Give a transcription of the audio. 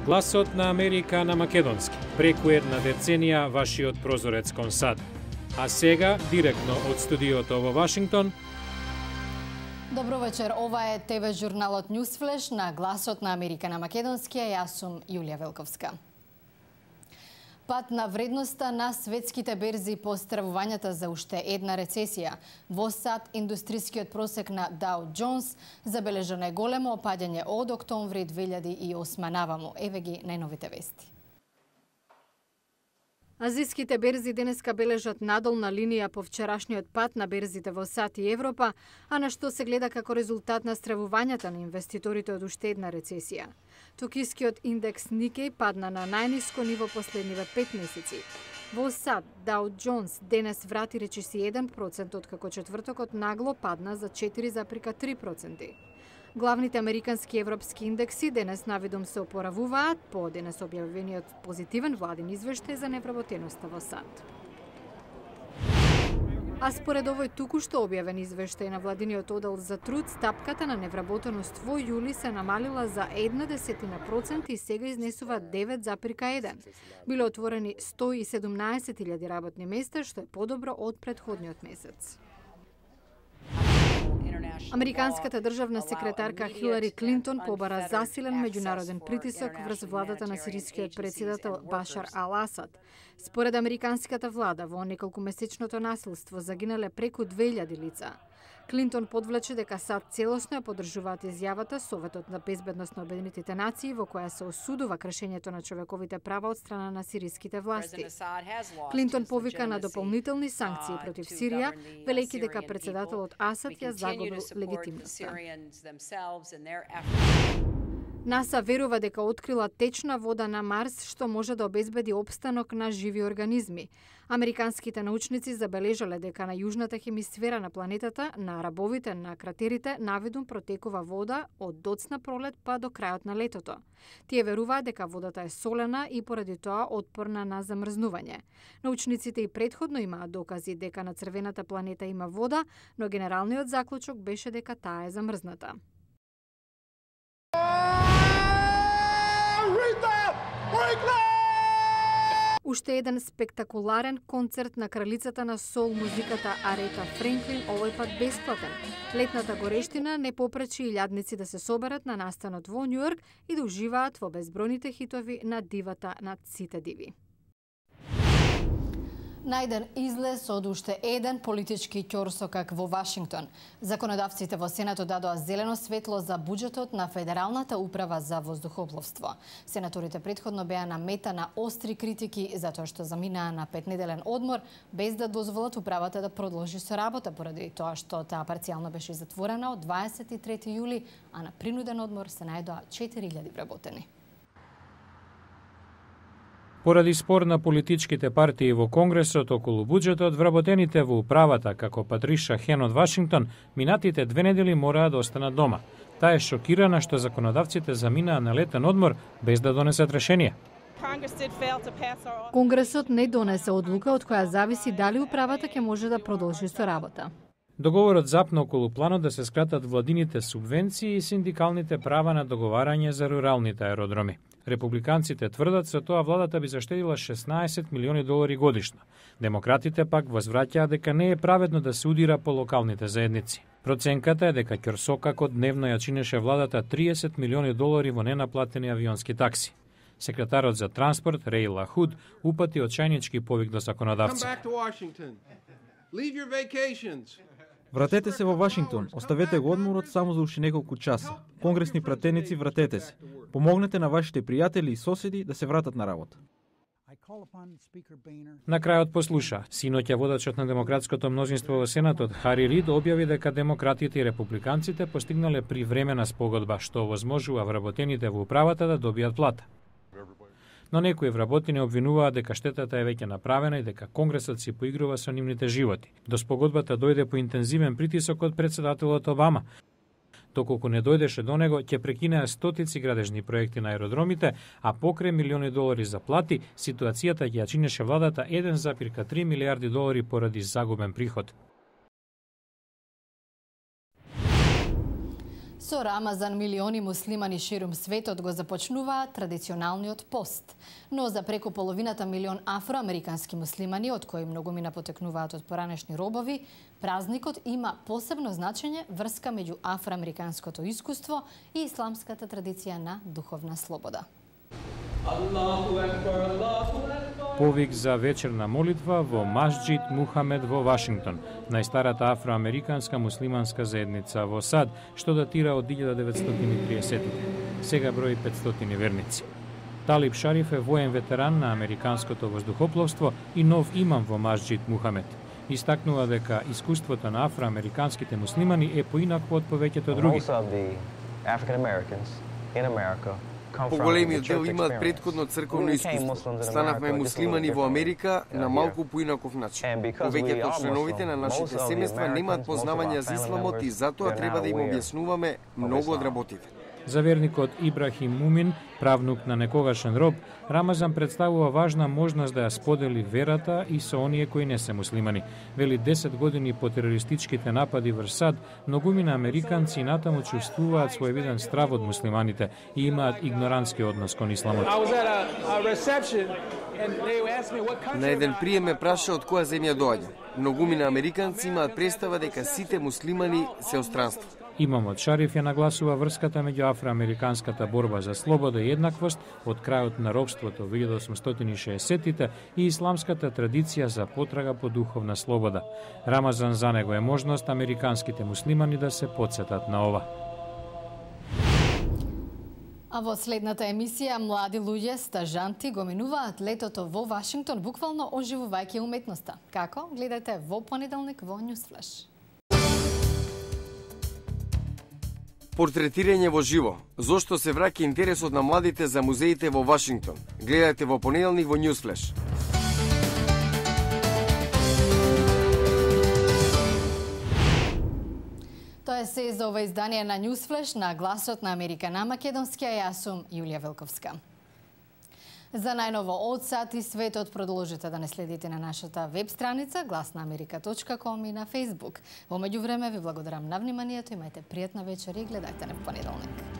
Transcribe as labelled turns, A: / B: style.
A: Гласот на Америка на македонски. Преку една деценија вашиот прозорец кон САД. А сега, директно од студиото во Вашингтон.
B: Добро вечер, ова е ТВ журналот Newsflash на Гласот на Америка на македонски, а јас сум Јулија Велковска. Пат на вредноста на светските берзи по стравувањата за уште една рецесија. Во САД индустрискиот просек на Dow Jones забележа најголемо опаѓање од октомври 2008 наваму. Еве ги најновите вести. Азиските берзи денеска бележат надолна линија по вчерашниот пат на берзите во САД и Европа, а на што се гледа како резултат на стравувањата на инвеститорите од уште една рецесија. Токискиот индекс Никеј падна на најниско ниво последниве 5 месеци. Во САД, Dow Jones денес врати речиси 1%, откако четвртокот нагло падна за 4,3%. Главните американски и европски индекси денес навидом се опоравуваат по денес објавениот позитивен владин извештај за невработеноста во САД. А според овој токушто објавен извештај на владиниот одел за труд, стапката на невработеност во јули се намалила за 0,1% и сега изнесува 9,1. Било отворени 117.000 работни места, што е подобро од претходниот месец. Американската државна секретарка Хилари Клинтон побара засилен меѓународен притисок врз владата на сирискиот председател Башар ал-Асад. Според американската влада, во неколкумесечното насилство загинале преку 2000 лица. Клинтон подвлече дека САД целосно ја поддржуваат изјавата Советот на безбедност на Обединетите нации во која се осудува кршењето на човековите права од страна на сириските власти. Клинтон повика на дополнителни санкции против Сирија, велејќи дека председателот Асад ја загубил легитимноста. НАСА верува дека открила течна вода на Марс што може да обезбеди опстанок на живи организми. Американските научници забележале дека на јужната хемисфера на планетата, на рабовите на кратерите, навидум протекува вода од доцна пролет па до крајот на летото. Тие веруваат дека водата е солена и поради тоа отпорна на замрзнување. Научниците и претходно имаат докази дека на црвената планета има вода, но генералниот заклучок беше дека таа е замрзната. Уште еден спектакуларен концерт на кралицата на сол музиката Арета Френклин, овој пат бесплатен. Летната горештина не попречи илјадници да се соберат на настанот во Њујорк и да уживаат во безбројните хитови на дивата над сите диви. Најден излез од уште еден политички ќорсокак во Вашингтон. Законодавците во Сенатот дадоа зелено светло за буџетот на Федералната управа за воздухопловство. Сенаторите претходно беа на мета на остри критики затоа што заминаа на 5-неделен одмор без да дозволат управата да продолжи со работа поради тоа што таа парцијално беше затворена од 23 јули, а на принуден одмор се најдоа 4000 вработени.
A: Поради спор на политичките партии во Конгресот околу буџетот, вработените во управата, како Патриша Хен од Вашингтон, минатите 2 недели мораа да останат дома. Таа е шокирана што законодавците заминаа на летен одмор без да донесат решение.
B: Конгресот не донесе одлука од која зависи дали управата ќе може да продолжи со работа.
A: Договорот запна околу планот да се скратат владините субвенции и синдикалните права на договарање за руралните аеродроми. Републиканците тврдат со тоа владата би заштедила $16 милиони годишно. Демократите пак возвраќаат дека не е праведно да се удира по локалните заедници. Проценката е дека ќорсокакот дневно ја чинеше владата $30 милиони во ненаплатени авионски такси. Секретарот за транспорт Рей Лахуд упати очајнички повик до законодавците.
C: Вратете се во Вашингтон, оставете го одморот само за уште неколку часа. Конгресни пратеници, вратете се. Помогнете на вашите пријатели и соседи да се вратат на работа.
A: На крајот послуша. Синоќа водачот на демократското мнозинство во Сенатот Хари Рид објави дека демократите и републиканците постигнале привремена спогодба што овозможува вработените во управата да добијат плата. Но некои вработени обвинуваат дека штетата е веќе направена и дека Конгресот си поигрува со нивните животи. До спогодбата дојде по интензивен притисок од председателот Обама. Доколку не дојдеше до него, ќе прекинеа стотици градежни проекти на аеродромите, а покрај $милиони за плати, ситуацијата ќе ја чинеше владата $1,3 милијарди поради загубен приход.
B: Со Рамазан милиони муслимани ширум светот го започнуваат традиционалниот пост. Но за преку половината милион афроамерикански муслимани, од кои многумина потекнуваат од поранешни робови, празникот има посебно значење врска меѓу афроамериканското искуство и исламската традиција на духовна слобода.
A: Повик за вечерна молитва во Масџид Мухамед во Вашингтон, најстарата афроамериканска муслиманска заедница во САД, што датира од 1930-тите. Сега брои 500 верници. Талиб Шариф е воен ветеран на американското воздухопловство и нов имам во Масџид Мухамед. Истакнува дека искуството на афроамериканските муслимани е поинакво од повеќето други.
D: Поголемиот дел имаат претходно црковно искуство. Станавме муслимани во Америка на малку поинаков начин. Повеќето од членовите на нашите семејства немаат познавање за исламот и затоа треба да им објаснуваме многу од работите.
A: За верникот Ибрахим Мумин, правнук на некогашен роб, Рамазан представува важна можност да ја сподели верата и со оние кои не се муслимани. Вели 10 години по терористичките напади врз САД, многумина американци натаму чувствуваат своевиден страв од муслиманите и имаат игнорантски однос кон исламот.
D: На еден прием ме праша од која земја доаѓа. Многумина американци имаат представа дека сите муслимани се од странство.
A: Имамот Шариф ја нагласува врската меѓу афроамериканската борба за слобода и еднаквост од крајот на робството во 1860-тите и исламската традиција за потрага по духовна слобода. Рамазан за него е можност американските муслимани да се потсетат на ова.
B: А во следната емисија млади луѓе стажанти го минуваат летото во Вашингтон буквално оживувајќи уметноста. Како? Гледајте во понеделник во Newsflash.
D: Портретирање во живо. Зошто се враќа интересот на младите за музеите во Вашингтон? Гледате во понеделник во Newsflash.
B: Тоа е се за ова издание на Newsflash на Гласот на Америка на македонски, а јас сум Јулија Велковска. За најново од САД и светот продолжете да не следите на нашата веб страница glasnaamerika.com и на Facebook. Во меѓувреме ви благодарам на вниманието, имајте пријатна вечер и гледајте не в понеделник.